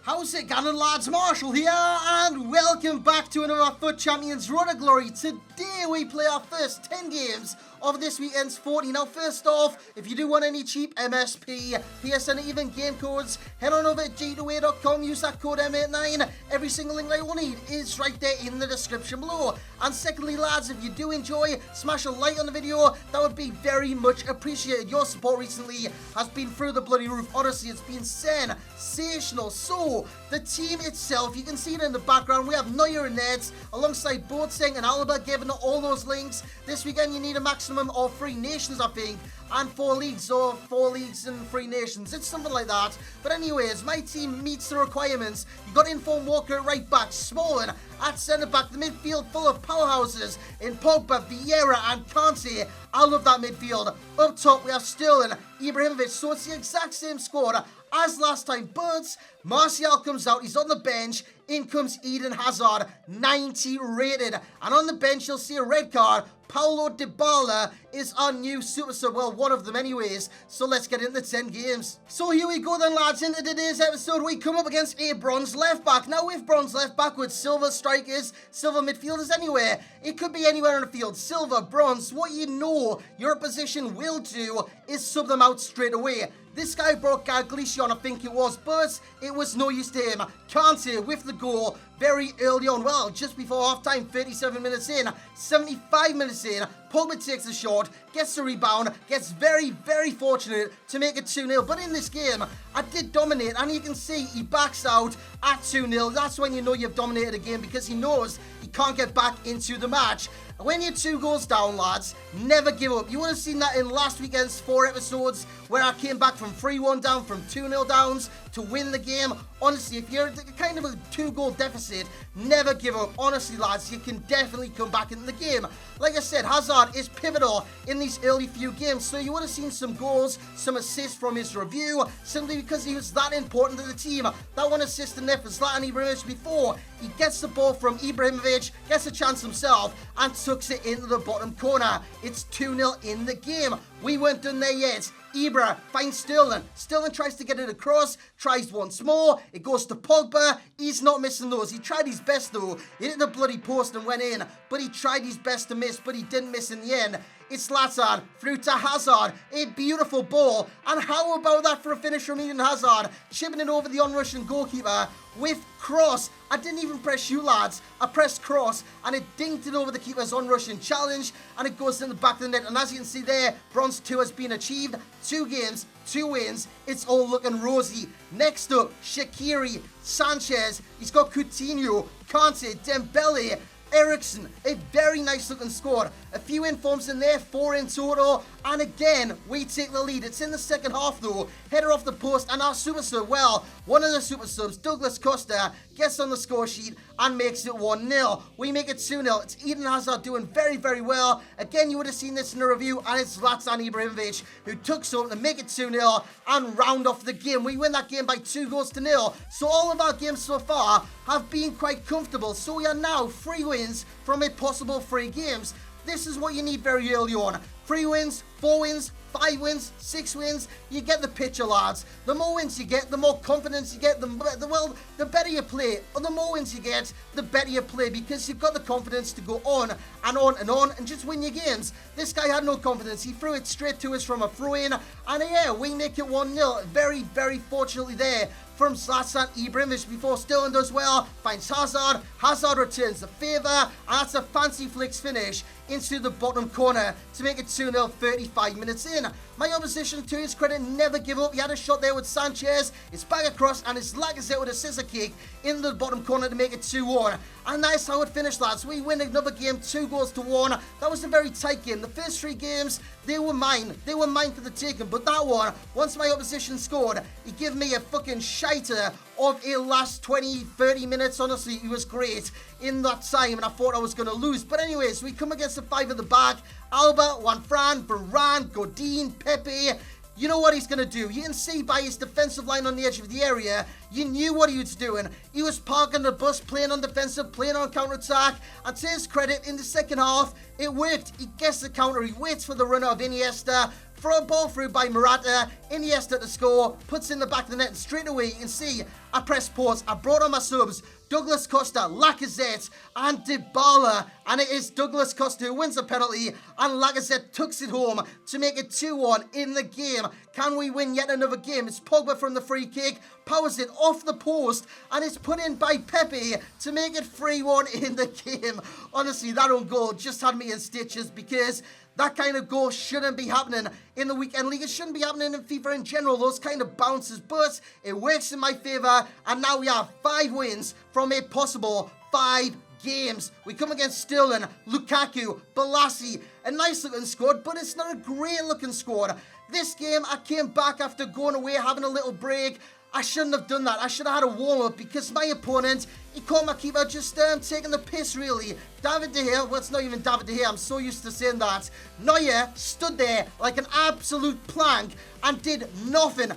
How's it going, lads? Marshall here, and welcome back to another FUT Champions Road to Glory. Today we play our first 10 games of this weekend's 40. Now, first off, if you do want any cheap MSP, PSN, and even game codes, head on over to g2a.com, use that code M89. Every single link that you will need is right there in the description below. And secondly, lads, if you do enjoy, smash a like on the video. That would be very much appreciated. Your support recently has been through the bloody roof. Honestly, it's been sensational. So, the team itself, you can see it in the background. We have Neuer and Neds alongside Boateng and Alba, giving all those links. This weekend, you need a maximum of 3 nations, I think, and 4 leagues, or 4 leagues and 3 nations. It's something like that. But anyways, my team meets the requirements. You got Inform Walker at right back, Smalling at centre back, the midfield full of powerhouses in Pogba, Vieira and Kante. I love that midfield. Up top, we have Sterling, Ibrahimovic, so it's the exact same squad as last time, but Martial comes out, he's on the bench. In comes Eden Hazard, 90 rated, and on the bench you'll see a red card. Paulo Dybala is our new super sub, well, one of them anyways, so let's get into 10 games. So here we go then, lads. Into today's episode we come up against a bronze left back. Now with bronze left back with silver strikers, silver midfielders anywhere, it could be anywhere on the field, silver, bronze, what you know your opposition will do is sub them out straight away. This guy brought Gaglici on, I think it was, but it was no use to him. Kante with the goal very early on, well, just before half-time, 37 minutes in, 75 minutes in, Pogba takes a shot, gets the rebound, gets very, very fortunate to make it 2-0. But in this game, I did dominate, and you can see he backs out at 2-0. That's when you know you've dominated a game, because he knows he can't get back into the match. When you're 2 goals down, lads, never give up. You would have seen that in last weekend's 4 episodes where I came back from 3-1 down, from 2-0 downs to win the game. Honestly, if you're kind of a 2-goal deficit, never give up. Honestly, lads, you can definitely come back in the game. Like I said, Hazard is pivotal in these early few games, so you would have seen some goals, some assists from his review, simply because he was that important to the team. That one assist in there for Zlatan Ibrahimovic before he gets the ball from Ibrahimovic, gets a chance himself, and tucks it into the bottom corner. It's 2-0 in the game. We weren't done there yet. Ibra finds Sterling. Sterling tries to get it across, tries once more. It goes to Pogba. He's not missing those. He tried his best though. He hit the bloody post and went in, but he tried his best to miss, but he didn't miss in the end. It's Zlatan through to Hazard. A beautiful ball. And how about that for a finish from Eden Hazard? Chipping it over the on-Russian goalkeeper with cross. I didn't even press shoot, lads. I pressed cross and it dinked it over the keeper's on-Russian challenge, and it goes in the back of the net. And as you can see there, bronze 2 has been achieved. 2 games, 2 wins. It's all looking rosy. Next up, Shaqiri, Sanchez. He's got Coutinho, Kante, Dembele, Ericsson. A very nice looking squad. A few informs in there, 4 in total, and again we take the lead. It's in the second half though. Header off the post, and our super sub, well, one of the super subs, Douglas Costa, gets on the score sheet and makes it 1-0. We make it 2-0. It's Eden Hazard doing very, very well. Again, you would have seen this in the review, and it's Zlatan Ibrahimovic who took something to make it 2-0 and round off the game. We win that game by 2-0. So all of our games so far have been quite comfortable. So we are now 3 wins from a possible 3 games. This is what you need very early on. 3 wins, 4 wins, 5 wins, 6 wins. You get the picture, lads. The more wins you get, the more confidence you get, the better you play. And the more wins you get, the better you play, because you've got the confidence to go on and on and on and just win your games. This guy had no confidence. He threw it straight to us from a throw-in, and yeah, we make it 1-0. Very, very fortunately there from Zlatan Ibrahimovic before Sterling does well, finds Hazard. Hazard returns the favour, and that's a fancy flicks finish into the bottom corner to make it 2-0 35 minutes in. My opposition, to his credit, never give up. He had a shot there with Sanchez. It's back across, and it's Lacazette with a scissor kick in the bottom corner to make it 2-1. And that's how it finished, lads. We win another game, 2-1. That was a very tight game. The first 3 games, they were mine. They were mine for the taking. But that one, once my opposition scored, he gave me a fucking shiter of a last 20-30 minutes. Honestly, he was great in that time, and I thought I was going to lose. But anyways, we come against the 5 at the back. Alba, Juanfran, Varane, Godin, Pepe. You know what he's going to do. You can see by his defensive line on the edge of the area, you knew what he was doing. He was parking the bus, playing on defensive, playing on counter-attack. And to his credit, in the second half, it worked. He gets the counter, he waits for the runner of Iniesta, throw a ball through by Morata, Iniesta to score, puts in the back of the net, and straight away you can see I pressed pause, I brought on my subs, Douglas Costa, Lacazette, and Dybala. And it is Douglas Costa who wins the penalty, and Lacazette tucks it home to make it 2-1 in the game. Can we win yet another game? It's Pogba from the free kick, powers it off the post, and it's put in by Pepe to make it 3-1 in the game. Honestly, that own goal just had me in stitches, because that kind of goal shouldn't be happening in the weekend league. It shouldn't be happening in FIFA in general, those kind of bounces, but it works in my favour, and now we have 5 wins from a possible 5 games. We come against Sterling, Lukaku, Balassi, a nice looking squad, but it's not a great looking squad. This game, I came back after going away, having a little break. I shouldn't have done that. I should have had a warm-up, because my opponent, he caught my keeper just taking the piss, really. David De Gea, well, it's not even David De Gea, I'm so used to saying that. Neuer stood there like an absolute plank and did nothing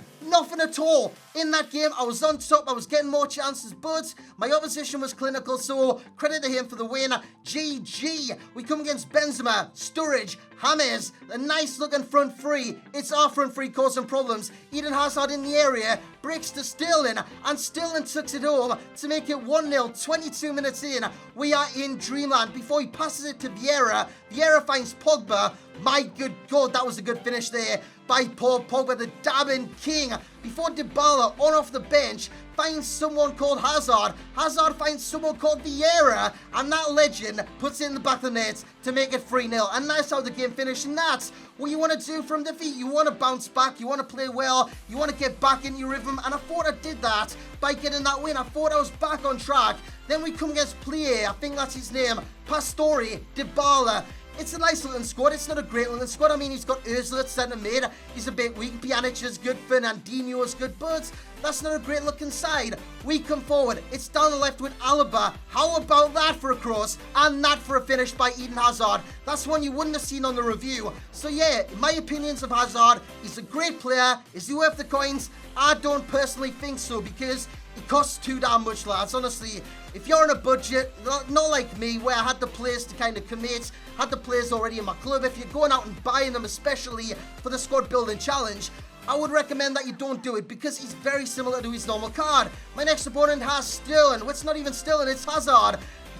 at all. In that game, I was on top, I was getting more chances, but my opposition was clinical, so credit to him for the win. GG. We come against Benzema, Sturridge, James, a nice looking front three. It's our front three causing problems. Eden Hazard in the area, breaks to Sterling, and Sterling tucks it home to make it 1-0, 22 minutes in. We are in dreamland. Before he passes it to Vieira, Vieira finds Pogba. My good God, that was a good finish there by Paul Pogba, the dabbing king. Before Dybala, on off the bench, finds someone called Hazard. Hazard finds someone called Vieira, and that legend puts it in the back of the net to make it 3-0. And that's how the game finished, and that's what you want to do from defeat. You want to bounce back, you want to play well, you want to get back in your rhythm, and I thought I did that by getting that win. I thought I was back on track. Then we come against Plié, I think that's his name, Pastore, Dybala. It's a nice looking squad. It's not a great looking squad. I mean, he's got Ozil at centre mid. He's a bit weak. Pjanic is good. Fernandinho is good. But that's not a great looking side. We come forward. It's down the left with Alaba. How about that for a cross? And that for a finish by Eden Hazard. That's one you wouldn't have seen on the review. So yeah, my opinions of Hazard, he's a great player. Is he worth the coins? I don't personally think so, because it costs too damn much, lads. Honestly, if you're on a budget, not like me, where I had the players to kind of commit, had the players already in my club, if you're going out and buying them, especially for the squad building challenge, I would recommend that you don't do it, because he's very similar to his normal card. My next opponent has Sterling. Well, it's not even Sterling, it's Hazard.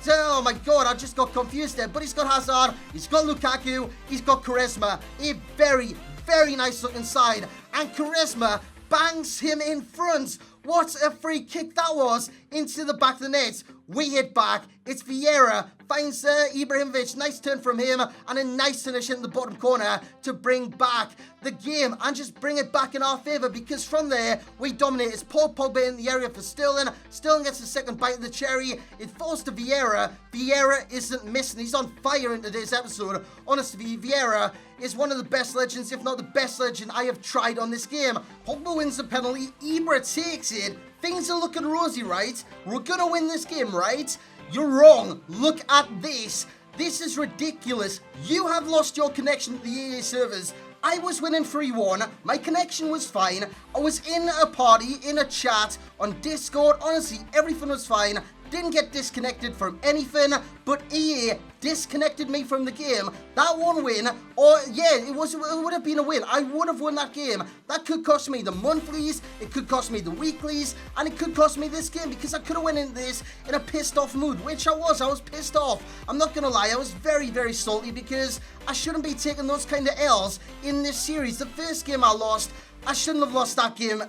Oh my God, I just got confused there. But he's got Hazard, he's got Lukaku, he's got Quaresma. A very, very nice looking side. And Quaresma bangs him in front. What a free kick that was into the back of the net. We hit back. It's Vieira. Finds Ibrahimovic. Nice turn from him. And a nice finish in the bottom corner to bring back the game and just bring it back in our favour, because from there we dominate. It's Paul Pogba in the area for Sterling. Sterling gets the second bite of the cherry. It falls to Vieira. Vieira isn't missing. He's on fire in today's episode. Honestly, Vieira is one of the best legends, if not the best legend I have tried on this game. Pogba wins the penalty. Ibra takes it. Things are looking rosy, right? We're gonna win this game, right? You're wrong. Look at this. This is ridiculous. You have lost your connection to the EA servers. I was winning 3-1. My connection was fine. I was in a party, in a chat, on Discord. Honestly, everything was fine. Didn't get disconnected from anything, but EA disconnected me from the game. That one win, or yeah, it would have been a win. I would have won that game. That could cost me the monthlies, it could cost me the weeklies, and it could cost me this game, because I could have went into this in a pissed off mood, which I was pissed off. I'm not gonna lie, I was very, very salty, because I shouldn't be taking those kind of L's in this series. The first game I lost, I shouldn't have lost that game.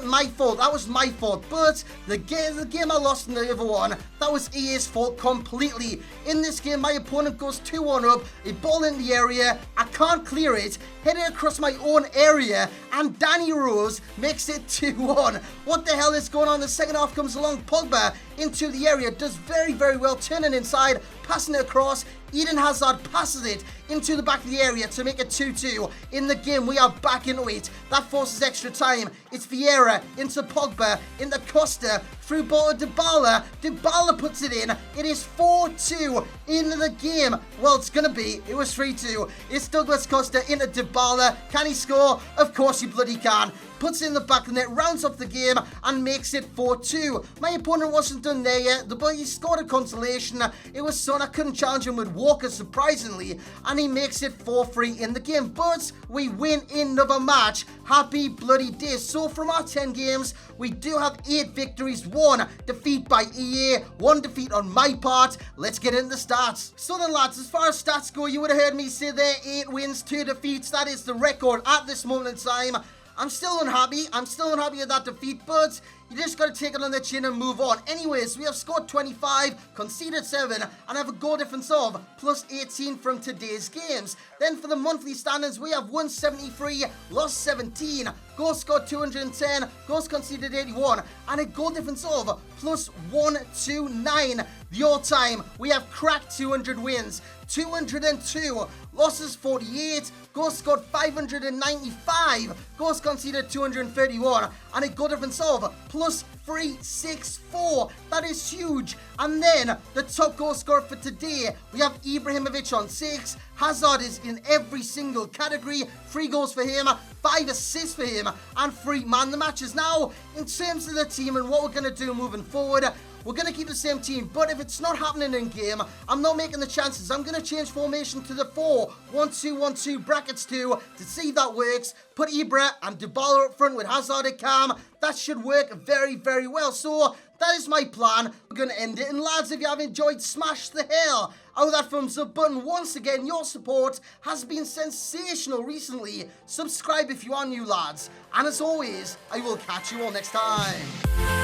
My fault. That was my fault. But the game I lost in the other one, that was EA's fault completely. In this game, my opponent goes 2-1 up, a ball in the area, I can't clear it, hit it across my own area, and Danny Rose makes it 2-1. What the hell is going on? The second half comes along, Pogba into the area, does very, very well, turning inside, passing it across. Eden Hazard passes it into the back of the area to make it 2-2. In the game, we are back into it. That forces extra time. It's Vieira into Pogba, into Costa, through ball to Dybala. Dybala puts it in. It is 4-2 in the game. Well, it's going to be. It was 3-2. It's Douglas Costa into Dybala. Can he score? Of course he bloody can. puts it in the back of the net, rounds off the game, and makes it 4-2. My opponent wasn't done there yet. The boy scored a consolation. It was Son. I couldn't challenge him with Walker, surprisingly, and he makes it 4-3 in the game. But we win another match. Happy bloody days. So from our 10 games, we do have 8 victories, 1 defeat by EA, 1 defeat on my part. Let's get into the stats. So then, lads, as far as stats go, you would have heard me say there, 8 wins, 2 defeats. That is the record at this moment in time. I'm still unhappy. I'm still unhappy with that defeat, but you just got to take it on the chin and move on. Anyways, we have scored 25, conceded 7, and have a goal difference of plus 18 from today's games. Then for the monthly standings, we have won 73, lost 17, goals scored 210, goals conceded 81, and a goal difference of plus 129. The all-time, we have cracked 200 wins, 202, losses 48, goals scored 595, goals conceded 231, and a goal difference of plus 364. That is huge. And then the top goal scorer for today, we have Ibrahimovic on 6. Hazard is in every single category. 3 goals for him, 5 assists for him, and 3 man the matches. Now, in terms of the team and what we're going to do moving forward, we're going to keep the same team, but if it's not happening in game, I'm not making the chances. I'm going to change formation to the 4-1-2-1-2 brackets 2 to see if that works. Put Ibra and Dybala up front with Hazard at cam. That should work very, very well. So that is my plan. We're going to end it. And lads, if you have enjoyed, smash the hell out of that thumbs up button. Once again, your support has been sensational recently. Subscribe if you are new, lads. And as always, I will catch you all next time.